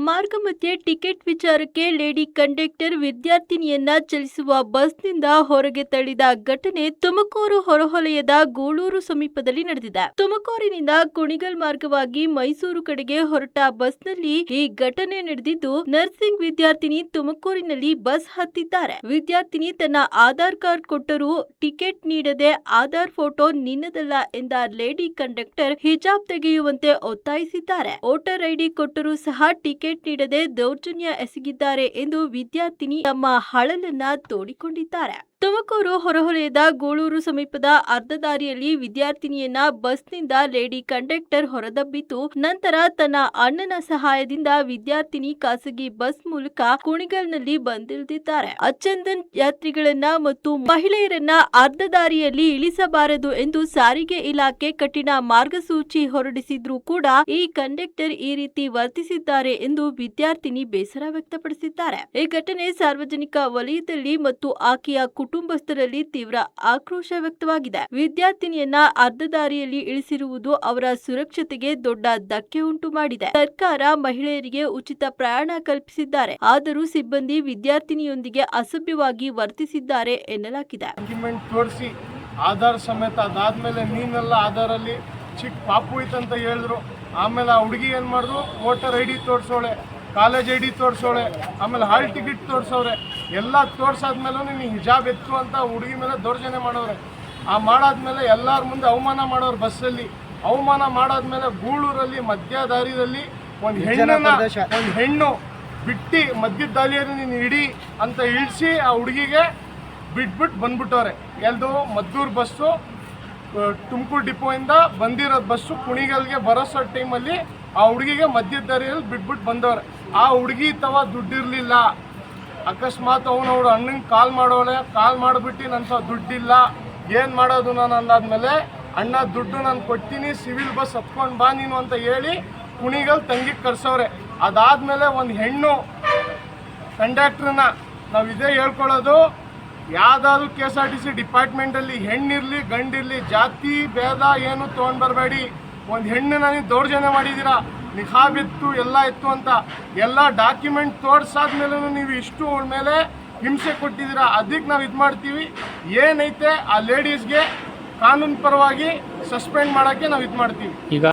ಮಾರ್ಗ ಮಧ್ಯೆ ಟಿಕೆಟ್ ವಿಚಾರಕ್ಕೆ ಲೇಡಿ ಕಂಡಕ್ಟರ್ ವಿದ್ಯಾರ್ಥಿನಿಯನ್ನ ಚಲಿಸುವ ಬಸ್ನಿಂದ ಹೊರಗೆ ತಳ್ಳಿದ ಘಟನೆ ತುಮಕೂರು ಹೊರವಲಯದ ಗೂಳೂರು ಸಮೀಪದಲ್ಲಿ ನಡೆದಿದೆ. ತುಮಕೂರಿನಿಂದ ಕುಣಿಗಲ್ ಮಾರ್ಗವಾಗಿ ಮೈಸೂರು ಕಡೆಗೆ ಹೊರಟ ಬಸ್ನಲ್ಲಿ ಈ ಘಟನೆ ನಡೆದಿದ್ದು, ನರ್ಸಿಂಗ್ ವಿದ್ಯಾರ್ಥಿನಿ ತುಮಕೂರಿನಲ್ಲಿ ಬಸ್ ಹತ್ತಿದ್ದಾರೆ. ವಿದ್ಯಾರ್ಥಿನಿ ತನ್ನ ಆಧಾರ್ ಕಾರ್ಡ್ ಕೊಟ್ಟರೂ ಟಿಕೆಟ್ ನೀಡದೆ ಆಧಾರ್ ಫೋಟೋ ನಿನ್ನದಲ್ಲ ಎಂದ ಲೇಡಿ ಕಂಡಕ್ಟರ್ ಹಿಜಾಬ್ ತೆಗೆಯುವಂತೆ ಒತ್ತಾಯಿಸಿದ್ದಾರೆ. ವೋಟರ್ ಐಡಿ ಕೊಟ್ಟರೂ ಸಹ ಟಿಕೆಟ್ ನೀಡದೆ ದೌರ್ಜನ್ಯ ಎಸಗಿದ್ದಾರೆ ಎಂದು ವಿದ್ಯಾರ್ಥಿನಿ ತಮ್ಮ ಅಳಲನ್ನ ತೋಡಿಕೊಂಡಿದ್ದಾರೆ. ತುಮಕೂರು ಹೊರವಲಯದ ಗೂಳೂರು ಸಮೀಪದ ಅರ್ಧ ದಾರಿಯಲ್ಲಿ ವಿದ್ಯಾರ್ಥಿನಿಯನ್ನ ಬಸ್ನಿಂದ ಲೇಡಿ ಕಂಡಕ್ಟರ್ ಹೊರದಬ್ಬಿತು. ನಂತರ ತನ್ನ ಅಣ್ಣನ ಸಹಾಯದಿಂದ ವಿದ್ಯಾರ್ಥಿನಿ ಖಾಸಗಿ ಬಸ್ ಮೂಲಕ ಕುಣಿಗಲ್ನಲ್ಲಿ ಬಂದಿಳಿದಿದ್ದಾರೆ. ಅಚ್ಚಂದನ್ ಯಾತ್ರಿಗಳನ್ನ ಮತ್ತು ಮಹಿಳೆಯರನ್ನ ಅರ್ಧ ದಾರಿಯಲ್ಲಿ ಇಳಿಸಬಾರದು ಎಂದು ಸಾರಿಗೆ ಇಲಾಖೆ ಕಠಿಣ ಮಾರ್ಗಸೂಚಿ ಹೊರಡಿಸಿದ್ರೂ ಕೂಡ ಈ ಕಂಡಕ್ಟರ್ ಈ ರೀತಿ ವರ್ತಿಸಿದ್ದಾರೆ ಎಂದು ವಿದ್ಯಾರ್ಥಿನಿ ಬೇಸರ ವ್ಯಕ್ತಪಡಿಸಿದ್ದಾರೆ. ಈ ಘಟನೆ ಸಾರ್ವಜನಿಕ ವಲಯದಲ್ಲಿ ಮತ್ತು ಆಕೆಯ ಕುಟುಂಬಸ್ಥರಲ್ಲಿ ತೀವ್ರ ಆಕ್ರೋಶ ವ್ಯಕ್ತವಾಗಿದೆ. ವಿದ್ಯಾರ್ಥಿನಿಯನ್ನ ಅರ್ಧ ದಾರಿಯಲ್ಲಿ ಇಳಿಸಿರುವುದು ಅವರ ಸುರಕ್ಷತೆಗೆ ದೊಡ್ಡ ಧಕ್ಕೆ ಉಂಟು ಮಾಡಿದೆ. ಸರ್ಕಾರ ಮಹಿಳೆಯರಿಗೆ ಉಚಿತ ಪ್ರಯಾಣ ಕಲ್ಪಿಸಿದ್ದಾರೆ, ಆದರೂ ಸಿಬ್ಬಂದಿ ವಿದ್ಯಾರ್ಥಿನಿಯೊಂದಿಗೆ ಅಸಭ್ಯವಾಗಿ ವರ್ತಿಸಿದ್ದಾರೆ ಎನ್ನಲಾಗಿದೆ. ಆಧಾರ್ ಸಮೇತ ಅದಾದ್ಮೇಲೆ ನೀನೆಲ್ಲ ಆಧಾರಲ್ಲಿ ಚಿಕ್ಕ ಪಾಪು ಇತ್ತಂತ ಹೇಳಿದ್ರು. ಆಮೇಲೆ ಆ ಹುಡುಗಿ ಏನು ಮಾಡಿದ್ರು, ವೋಟರ್ ಐ ಡಿ ತೋರಿಸೋಳೆ, ಕಾಲೇಜ್ ಐ ಡಿ ತೋರಿಸೋಳೆ, ಆಮೇಲೆ ಹಾಲ್ ಟಿಕೆಟ್ ತೋರಿಸೋರೆ. ಎಲ್ಲ ತೋರಿಸಾದ್ಮೇಲೂ ನೀನು ಹಿಜಾಬ್ ಎತ್ತು ಅಂತ ಹುಡುಗಿ ಮೇಲೆ ದೌರ್ಜನ್ಯ ಮಾಡೋರೆ. ಆ ಮಾಡಾದ್ಮೇಲೆ ಎಲ್ಲರ ಮುಂದೆ ಅವಮಾನ ಮಾಡೋರು. ಬಸ್ಸಲ್ಲಿ ಅವಮಾನ ಮಾಡಾದ್ಮೇಲೆ ಗೂಳೂರಲ್ಲಿ ಮಧ್ಯ ದಾರಿಯಲ್ಲಿ ಒಂದು ಹೆಣ್ಣು ಬಿಟ್ಟು ಮಧ್ಯದ ದಾರಿಯಲ್ಲಿ ನೀನು ಇಡಿ ಅಂತ ಇಳಿಸಿ ಆ ಹುಡುಗಿಗೆ ಬಿಟ್ಬಿಟ್ಟು ಬಂದ್ಬಿಟ್ಟವ್ರೆ. ಎಲ್ದು ಮದ್ದೂರು ಬಸ್ಸು ತುಮಕೂರು ಡಿಪೋಯಿಂದ ಬಂದಿರೋದು ಬಸ್ಸು ಕುಣಿಗಲ್ಗೆ ಬರೋಸೋ ಟೈಮಲ್ಲಿ ಆ ಹುಡುಗಿಗೆ ಮಧ್ಯದ ದಾರಿಯಲ್ಲಿ ಬಿಟ್ಬಿಟ್ಟು ಬಂದವ್ರೆ. ಆ ಹುಡುಗಿ ತವ ದುಡ್ಡಿರಲಿಲ್ಲ. ಅಕಸ್ಮಾತ್ ಅವಳು ಅಣ್ಣಂಗೆ ಕಾಲ್ ಮಾಡೋಳೆ, ಕಾಲ್ ಮಾಡಿಬಿಟ್ಟು ನನ್ನ ದುಡ್ಡಿಲ್ಲ ಏನು ಮಾಡೋದು ನಾನು ಅಂದಾದ್ಮೇಲೆ, ಅಣ್ಣ ದುಡ್ಡು ನಾನು ಕೊಡ್ತೀನಿ, ಸಿವಿಲ್ ಬಸ್ ಹತ್ಕೊಂಡು ಬಾ ನೀನು ಅಂತ ಹೇಳಿ ಕುಣಿಗಲ್ ತಂಗಿಗೆ ಕರ್ಸವ್ರೆ. ಅದಾದಮೇಲೆ ಒಂದು ಹೆಣ್ಣು ಕಂಡಕ್ಟ್ರನ್ನ ನಾವು ಇದೇ ಹೇಳ್ಕೊಳ್ಳೋದು, ಯಾವುದಾದ್ರು KSRTC ಡಿಪಾರ್ಟ್ಮೆಂಟಲ್ಲಿ ಹೆಣ್ಣಿರಲಿ ಗಂಡಿರಲಿ ಜಾತಿ ಭೇದ ಏನು ತೊಗೊಂಡು ಬರಬೇಡಿ. ಒಂದು ಹೆಣ್ಣನ್ನ ನೀವು ದೌರ್ಜನ್ಯ ಮಾಡಿದ್ದೀರಾ, ನಿಖಾಬ್ ಇತ್ತು ಎಲ್ಲ ಇತ್ತು ಅಂತ ಎಲ್ಲ ಡಾಕ್ಯುಮೆಂಟ್ ತೋರಿಸಾದ್ಮೇಲೆ ನೀವು ಇಷ್ಟು ಅವಳ ಮೇಲೆ ಹಿಂಸೆ ಕೊಟ್ಟಿದ್ದೀರಾ. ಅದಕ್ಕೆ ನಾವು ಇದು ಮಾಡ್ತೀವಿ, ಏನೈತೆ ಆ ಲೇಡೀಸ್ಗೆ ಕಾನೂನು ಪರವಾಗಿ ಸಸ್ಪೆಂಡ್ ಮಾಡೋಕ್ಕೆ ನಾವು ಇದು ಮಾಡ್ತೀವಿ. ಈಗ